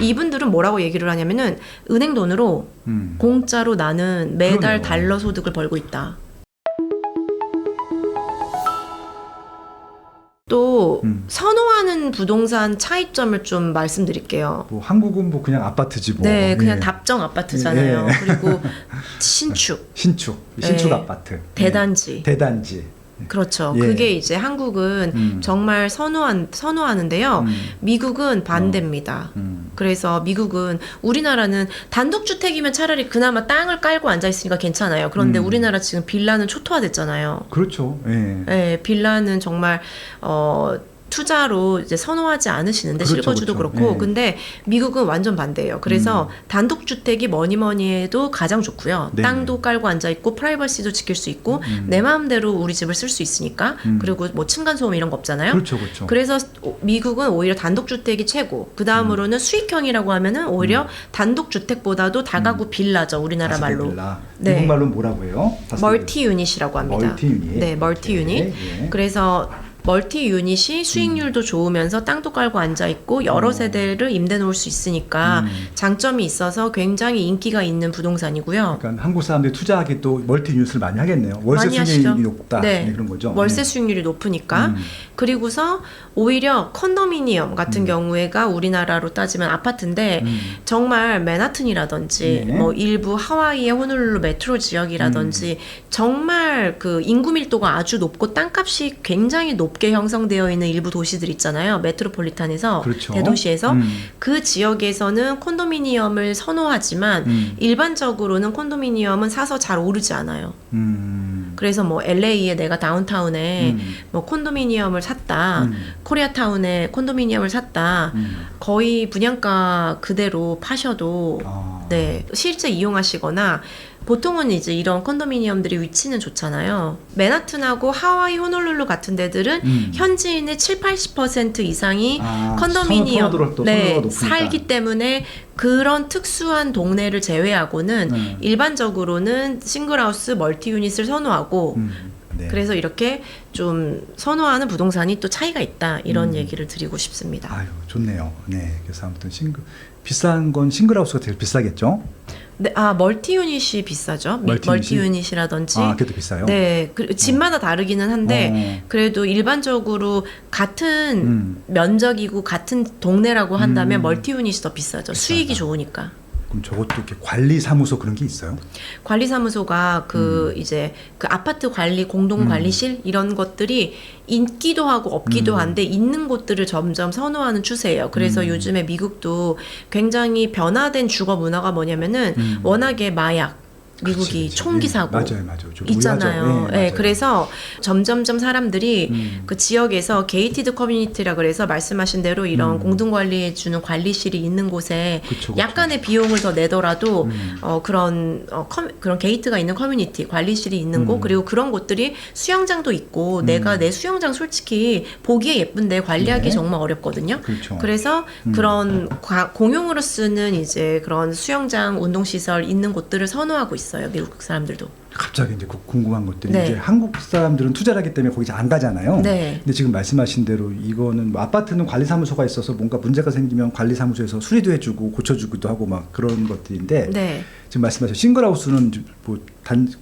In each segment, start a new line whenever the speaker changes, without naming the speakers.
이분들은 뭐라고 얘기를 하냐면은 은행 돈으로 공짜로 나는 매달
그러네요.
달러 소득을 벌고 있다. 또 선호하는 부동산 차이점을 좀 말씀드릴게요.
뭐 한국은 뭐 그냥 아파트지 뭐.
네, 그냥
예.
답정 아파트잖아요.
예.
그리고 신축,
신축
네.
아파트,
대단지.
예. 대단지.
그렇죠.
예.
그게 이제 한국은 정말 선호하는데요. 미국은 반대입니다. 그래서 미국은 우리나라는 단독주택이면 차라리 그나마 땅을 깔고 앉아있으니까 괜찮아요. 그런데 우리나라 지금 빌라는 초토화됐잖아요.
그렇죠. 예.
네, 빌라는 정말 투자로 이제 선호하지 않으시는데
그렇죠,
실거주도
그렇죠.
그렇고
예.
근데 미국은 완전 반대예요. 그래서 단독주택이 뭐니 해도 가장 좋고요.
네.
땅도 깔고 앉아있고 프라이버시도 지킬 수 있고 내 마음대로 우리 집을 쓸 수 있으니까 그리고 뭐 층간소음 이런 거 없잖아요.
그렇죠, 그렇죠.
그래서 미국은 오히려 단독주택이 최고. 그 다음으로는 수익형이라고 하면은 오히려 단독주택보다도 다가구 빌라죠. 우리나라 말로.
빌라.
네.
미국 말로 뭐라고 해요?
멀티 유닛이라고 합니다.
멀티 유닛.
네, 멀티 유닛.
예.
그래서 멀티 유닛이 수익률도 좋으면서 땅도 깔고 앉아 있고 여러 세대를 임대 놓을 수 있으니까 장점이 있어서 굉장히 인기가 있는 부동산이고요.
그러니까 한국 사람들이 투자하기 또 멀티 유닛을 많이 하겠네요. 월세
많이
수익률이
하시죠.
높다.
네.
네, 그런 거죠.
월세
네.
수익률이 높으니까. 그리고서 오히려 컨도미니엄 같은 경우에가 우리나라로 따지면 아파트인데 정말 맨하튼이라든지
네.
뭐 일부 하와이의 호놀룰루 메트로 지역이라든지 정말 그 인구 밀도가 아주 높고 땅값이 굉장히 높게 형성되어 있는 일부 도시들 있잖아요. 메트로폴리탄에서
그렇죠.
대도시에서 그 지역에서는 콘도미니엄을 선호하지만 일반적으로는 콘도미니엄은 사서 잘 오르지 않아요. 그래서 뭐 LA에 내가 다운타운에 뭐 콘도미니엄을 샀다. 코리아타운에 콘도미니엄을 샀다. 거의 분양가 그대로 파셔도 네, 실제 이용하시거나 보통은 이제 이런 컨도미니엄들이 위치는 좋잖아요. 맨하튼하고 하와이 호놀룰루 같은 데들은 현지인의 7-80% 이상이 컨도미니엄 네, 살기 때문에 그런 특수한 동네를 제외하고는 일반적으로는 싱글하우스 멀티 유닛을 선호하고
네.
그래서 이렇게 좀 선호하는 부동산이 또 차이가 있다 이런 얘기를 드리고 싶습니다.
아유, 좋네요. 네, 그래서 아무튼 비싼 건 싱글하우스가 제일 비싸겠죠?
네, 멀티 유닛이 비싸죠. 멀티 유닛이라든지.
그래도 비싸요?
네, 집마다 다르기는 한데 그래도 일반적으로 같은 면적이고 같은 동네라고 한다면 멀티 유닛이 더 비싸죠. 수익이 좋으니까.
그럼 저것도 이렇게 관리사무소 그런 게 있어요?
관리사무소가 이제 그 아파트 관리 공동 관리실 이런 것들이 있기도 하고 없기도 한데 있는 곳들을 점점 선호하는 추세예요. 그래서 요즘에 미국도 굉장히 변화된 주거 문화가 뭐냐면은 워낙에 마약 미국이
그치.
총기 사고
맞아요.
있잖아요.
네, 맞아요.
그래서 점점점 사람들이 그 지역에서 게이티드 커뮤니티라 그래서 말씀하신 대로 이런 공동 관리해 주는 관리실이 있는 곳에
그쵸.
약간의 비용을 더 내더라도 그런 게이트가 있는 커뮤니티, 관리실이 있는 곳 그리고 그런 곳들이 수영장도 있고 내가 내 수영장 솔직히 보기에 예쁜데 관리하기
네.
정말 어렵거든요.
그렇죠.
그래서 그런 공용으로 쓰는 이제 그런 수영장, 운동시설 있는 곳들을 선호하고 있어요. 미국 사람들도.
갑자기 이제 궁금한 것들이
네.
이제 한국 사람들은 투자를 하기 때문에 거기 잘 안 가잖아요.
네.
근데 지금 말씀하신 대로 이거는 뭐 아파트는 관리사무소가 있어서 뭔가 문제가 생기면 관리사무소에서 수리도 해주고 고쳐주기도 하고 막 그런 것들인데
네.
지금 말씀하신 싱글하우스는 뭐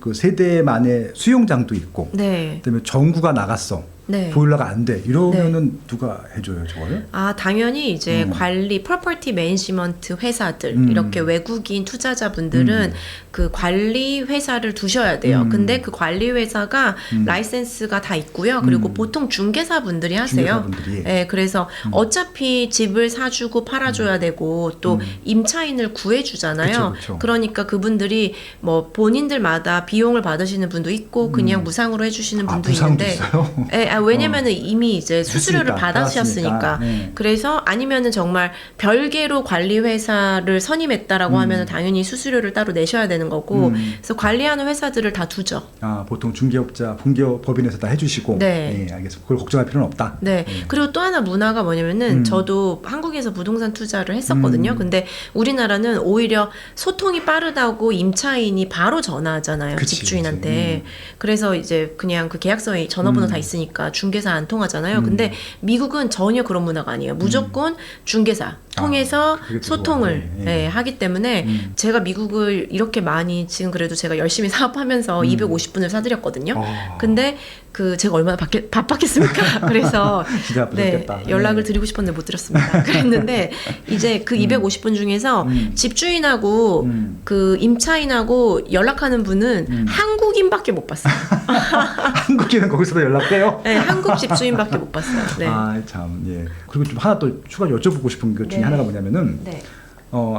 그 세대만의 수영장도 있고
네.
그다음에 전구가 나갔어.
네.
보일러가 안 돼. 이러면은 누가 해줘요, 저걸?
당연히 이제 관리, 프로퍼티 매니지먼트 회사들, 이렇게 외국인 투자자분들은 그 관리 회사를 두셔야 돼요. 근데 그 관리 회사가 라이센스가 다 있고요. 그리고 보통 중개사분들이 하세요.
중개사분들이.
네, 그래서 어차피 집을 사주고 팔아줘야 되고 또 임차인을 구해주잖아요.
그쵸.
그러니까 그분들이 뭐 본인들마다 비용을 받으시는 분도 있고 그냥 무상으로 해주시는 분도
무상도
있는데
있어요?
네, 왜냐면은 이미 이제 수수료를 받으셨으니까.
네.
그래서 아니면은 정말 별개로 관리 회사를 선임했다라고 하면은 당연히 수수료를 따로 내셔야 되는 거고. 그래서 관리하는 회사들을 다 두죠.
보통 중개업자, 법인에서 다 해주시고.
네.
네, 알겠습니다. 그걸 걱정할 필요는 없다.
네. 그리고 또 하나 문화가 뭐냐면은 저도 한국에서 부동산 투자를 했었거든요. 근데 우리나라는 오히려 소통이 빠르다고 임차인이 바로 전화하잖아요.
그치,
집주인한테. 그래서 이제 그냥 그 계약서에 전화번호 다 있으니까 중개사 안 통하잖아요. 근데 미국은 전혀 그런 문화가 아니에요. 무조건 중개사. 통해서
그게 또
소통을
좋아요. 예.
하기 때문에 제가 미국을 이렇게 많이 지금 그래도 제가 열심히 사업하면서 250분을 사드렸거든요. 근데 그 제가 얼마나 바빴겠습니까? 그래서
진짜 바쁘셨겠다.
연락을 드리고 싶었는데 못 드렸습니다. 그랬는데 이제 그 250분 중에서 집주인하고 그 임차인하고 연락하는 분은 한국인밖에 못 봤어요.
한국인은 거기서도 연락해요?
네, 한국 집주인밖에 못 봤어요. 네.
아, 참, 예. 그리고 좀 하나 또 추가 여쭤보고 싶은 것 중에
네.
하나가 뭐냐면은,
네.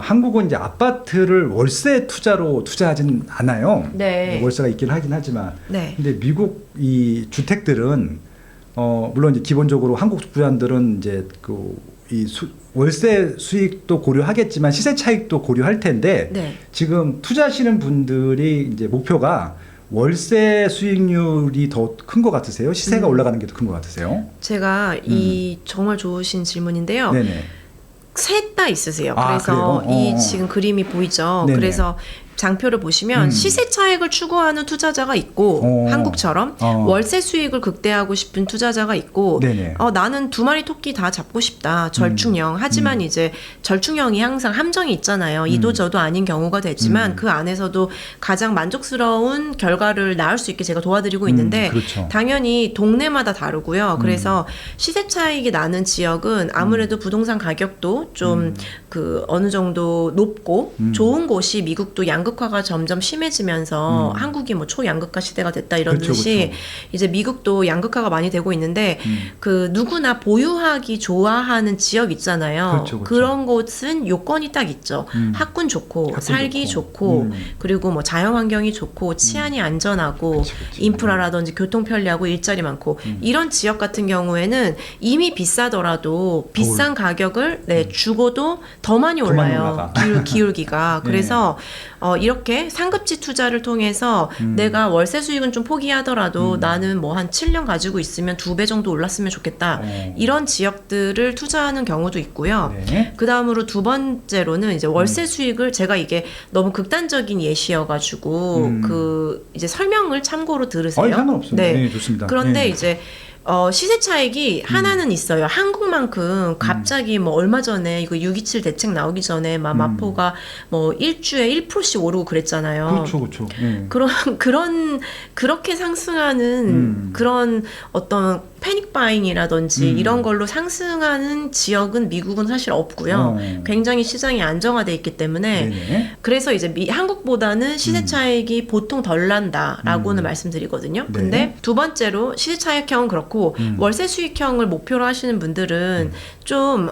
한국은 이제 아파트를 월세 투자로 투자하진 않아요.
네.
월세가 있긴 하긴 하지만.
네.
근데 미국 이 주택들은, 물론 이제 기본적으로 한국 부자들은 이제 월세 수익도 고려하겠지만 시세 차익도 고려할 텐데,
네.
지금 투자하시는 분들이 이제 목표가 월세 수익률이 더 큰 것 같으세요? 시세가 올라가는 게 더 큰 것 같으세요?
제가 이 정말 좋으신 질문인데요.
네네.
셋 다 있으세요.
아,
그래서
그래요?
이 지금 그림이 보이죠.
네네.
그래서 장표를 보시면 시세 차익을 추구하는 투자자가 있고 한국처럼 월세 수익을 극대화하고 싶은 투자자가 있고
네네.
나는 두 마리 토끼 다 잡고 싶다. 절충형. 하지만 이제 절충형이 항상 함정이 있잖아요. 이도 저도 아닌 경우가 되지만 그 안에서도 가장 만족스러운 결과를 낳을 수 있게 제가 도와드리고 있는데
그렇죠.
당연히 동네마다 다르고요. 그래서 시세 차익이 나는 지역은 아무래도 부동산 가격도 좀 그 어느 정도 높고 좋은 곳이 미국도 양극화가 점점 심해지면서 한국이 뭐 초양극화 시대가 됐다 이런
그렇죠,
듯이
그렇죠.
이제 미국도 양극화가 많이 되고 있는데 그 누구나 보유하기 좋아하는 지역 있잖아요.
그렇죠, 그렇죠.
그런 곳은 요건이 딱 있죠. 학군 좋고
학군
살기
좋고.
좋고 그리고 뭐 자연 환경이 좋고 치안이 안전하고
그치, 그치.
인프라라든지 교통 편리하고 일자리 많고 이런 지역 같은 경우에는 이미 비싸더라도 비싼 가격을 주고도 더 많이
더 많이
올라요.
올라가.
기울기가.
네.
그래서 이렇게 상급지 투자를 통해서 내가 월세 수익은 좀 포기하더라도 나는 뭐 한 7년 가지고 있으면 2배 정도 올랐으면 좋겠다. 이런 지역들을 투자하는 경우도 있고요.
네.
그 다음으로 두 번째로는 이제 월세 수익을 제가 이게 너무 극단적인 예시여가지고 그 이제 설명을 참고로 들으세요.
상관없습니다. 네, 좋습니다.
그런데
네.
이제 시세 차익이 하나는 있어요. 한국만큼 갑자기 뭐 얼마 전에 이거 6.27 대책 나오기 전에 막 마포가 뭐 일주에 1%씩 오르고 그랬잖아요.
그렇죠. 네.
그렇게 상승하는 그런 어떤 패닉 바잉이라든지 이런 걸로 상승하는 지역은 미국은 사실 없고요. 굉장히 시장이 안정화돼 있기 때문에
네네.
그래서 이제 한국보다는 시세 차익이 보통 덜 난다라고는 말씀드리거든요.
네.
근데 두 번째로 시세 차익형은 그렇고 월세 수익형을 목표로 하시는 분들은 좀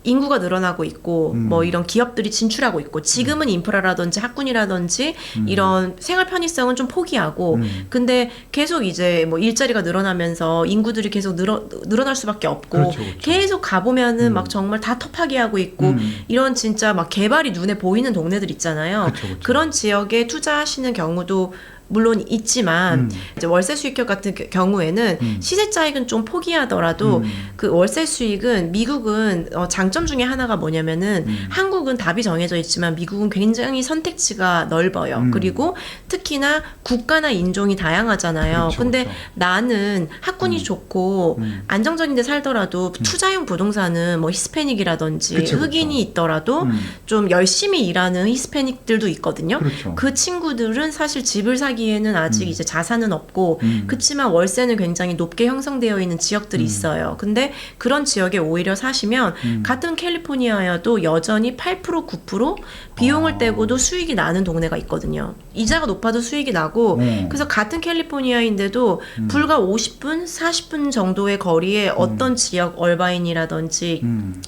인구가 늘어나고 있고 뭐 이런 기업들이 진출하고 있고 지금은 인프라라든지 학군이라든지 이런 생활 편의성은 좀 포기하고 근데 계속 이제 뭐 일자리가 늘어나면서 인구들이 계속 늘어날 수밖에 없고
그렇죠.
계속 가보면은 막 정말 다 터파기하고 있고 이런 진짜 막 개발이 눈에 보이는 동네들 있잖아요.
그렇죠.
그런 지역에 투자하시는 경우도 물론 있지만 이제 월세 수익형 같은 경우에는 시세 차익은 좀 포기하더라도 그 월세 수익은 미국은 장점 중에 하나가 뭐냐면은 한국은 답이 정해져 있지만 미국은 굉장히 선택지가 넓어요. 그리고 특히나 국가나 인종이 다양하잖아요.
그렇죠,
근데
그렇죠.
나는 학군이 좋고 안정적인 데 살더라도 투자용 부동산은 뭐 히스패닉이라든지
그쵸, 그쵸.
흑인이 있더라도 좀 열심히 일하는 히스패닉들도 있거든요.
그렇죠.
그 친구들은 사실 집을 사기에는 아직 이제 자산은 없고 그치만 월세는 굉장히 높게 형성되어 있는 지역들이 있어요. 근데 그런 지역에 오히려 사시면 같은 캘리포니아여도 여전히 8% 9% 비용을 떼고도 수익이 나는 동네가 있거든요. 이자가 높아도 수익이 나고 그래서 같은 캘리포니아인데도 불과 50분, 40분 정도의 거리에 어떤 지역 얼바인이라든지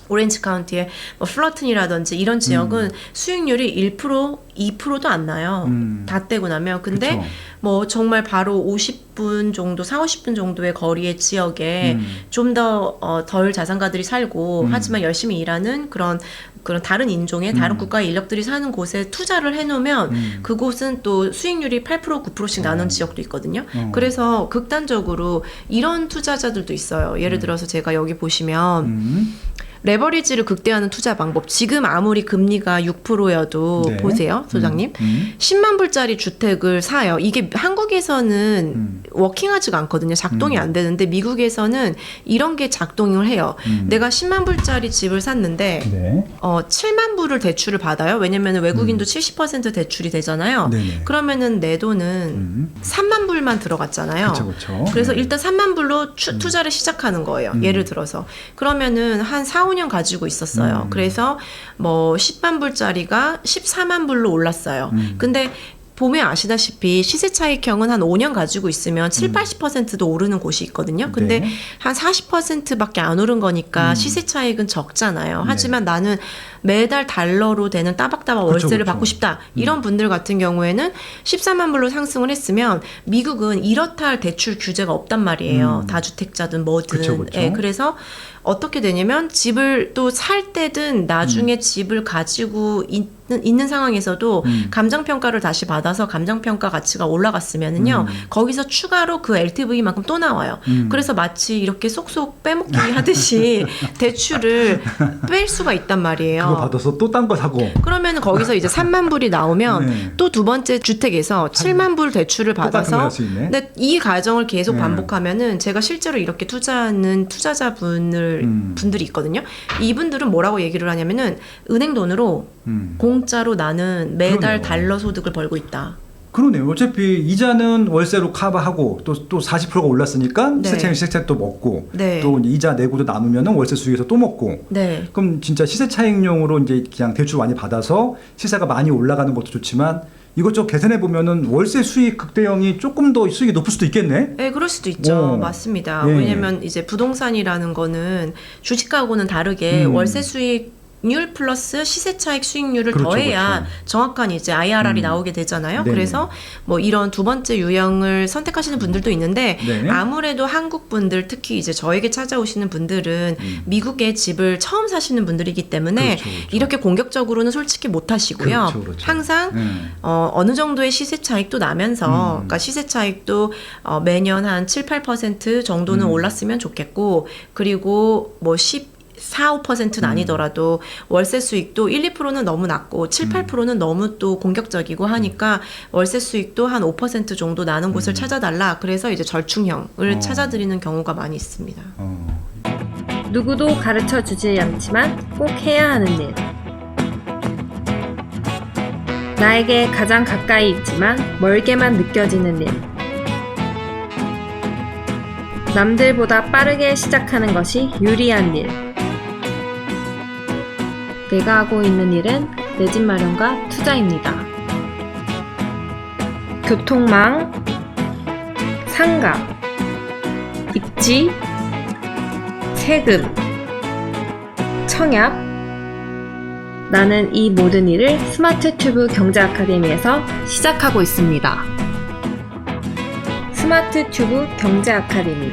오렌지 카운티의 뭐 플러튼이라든지 이런 지역은 수익률이 1%, 2%도 안 나요. 다 떼고 나면. 근데
그쵸.
뭐 정말 바로 50분 정도, 40, 50분 정도의 거리의 지역에 좀 더 덜 자산가들이 살고 하지만 열심히 일하는 그런 다른 인종의 다른 국가의 인력들이 사는 곳에 투자를 해놓으면 그곳은 또 수익률이 8% 9%씩 나는 지역도 있거든요. 그래서 극단적으로 이런 투자자들도 있어요. 예를 들어서 제가 여기 보시면 레버리지를 극대화하는 투자 방법. 지금 아무리 금리가 6%여도
네.
보세요, 소장님. 10만 불짜리 주택을 사요. 이게 한국에서는 워킹하지가 않거든요. 작동이 안 되는데 미국에서는 이런 게 작동을 해요. 내가 10만 불짜리 집을 샀는데
네.
7만 불을 대출을 받아요. 왜냐면 외국인도 70% 대출이 되잖아요.
네네.
그러면은 내 돈은 3만 불만 들어갔잖아요.
그렇죠.
그래서 일단 3만 불로 투자를 시작하는 거예요. 예를 들어서. 그러면은 한 4, 5년 가지고 있었어요. 그래서 뭐 10만 불짜리가 14만 불로 올랐어요. 근데 보면 아시다시피 시세 차익형은 한 5년 가지고 있으면 7, 80%도 오르는 곳이 있거든요. 근데
네.
한 40%밖에 안 오른 거니까 시세 차익은 적잖아요. 하지만 나는 매달 달러로 되는 따박따박
그쵸,
월세를
그쵸.
받고 싶다. 이런 분들 같은 경우에는 14만 불로 상승을 했으면 미국은 이렇다 할 대출 규제가 없단 말이에요. 다주택자든 뭐든.
그쵸, 그쵸.
예, 그래서 어떻게 되냐면 집을 또 살 때든 나중에 집을 가지고 있는 상황에서도 감정평가를 다시 받아서 감정평가 가치가 올라갔으면은요 거기서 추가로 그 LTV만큼 또 나와요. 그래서 마치 이렇게 쏙쏙 빼먹기 하듯이 대출을 뺄 수가 있단 말이에요.
그거 받아서 또 딴 거 사고.
그러면 거기서 이제 3만 불이 나오면
네.
또 두 번째 주택에서 7만 불 대출을
똑같은 걸
받아서
할 수 있네.
근데 이 과정을 계속
네.
반복하면은 제가 실제로 이렇게 투자하는 분들이 있거든요. 이분들은 뭐라고 얘기를 하냐면은 은행 돈으로 공짜로 나는 매달
그러네요.
달러 소득을 벌고 있다.
그러네요. 어차피 이자는 월세로 커버하고 또 40%가 올랐으니까
네.
시세차익 또 먹고
네.
또 이자 내고도 남으면은 월세 수익에서 또 먹고.
네.
그럼 진짜 시세차익용으로 이제 그냥 대출 많이 받아서 시세가 많이 올라가는 것도 좋지만 이것저것 계산해 보면은 월세 수익 극대형이 조금 더 수익이 높을 수도 있겠네.
네, 그럴 수도 있죠.
오.
맞습니다.
예.
왜냐면 이제 부동산이라는 거는 주식하고는 다르게 월세 수익률 플러스 시세 차익 수익률을
그렇죠,
더해야
그렇죠.
정확한 이제 IRR이 나오게 되잖아요.
네네.
그래서 뭐 이런 두 번째 유형을 선택하시는 분들도 있는데
네.
아무래도 한국 분들 특히 이제 저에게 찾아오시는 분들은 미국에 집을 처음 사시는 분들이기 때문에
그렇죠, 그렇죠.
이렇게 공격적으로는 솔직히 못 하시고요.
그렇죠, 그렇죠.
항상 어느 정도의 시세 차익도 나면서 그러니까 시세 차익도 매년 한 7, 8% 정도는 올랐으면 좋겠고 그리고 뭐 4, 5%는 아니더라도 월세 수익도 1, 2%는 너무 낮고 7, 8%는 너무 또 공격적이고 하니까 월세 수익도 한 5% 정도 나는 곳을 찾아달라. 그래서 이제 절충형을 찾아드리는 경우가 많이 있습니다.
누구도 가르쳐 주지 않지만 꼭 해야 하는 일. 나에게 가장 가까이 있지만 멀게만 느껴지는 일. 남들보다 빠르게 시작하는 것이 유리한 일. 내가 하고 있는 일은 내 집 마련과 투자입니다. 교통망, 상가, 입지, 세금, 청약. 나는 이 모든 일을 스마트 튜브 경제 아카데미에서 시작하고 있습니다. 스마트 튜브 경제 아카데미.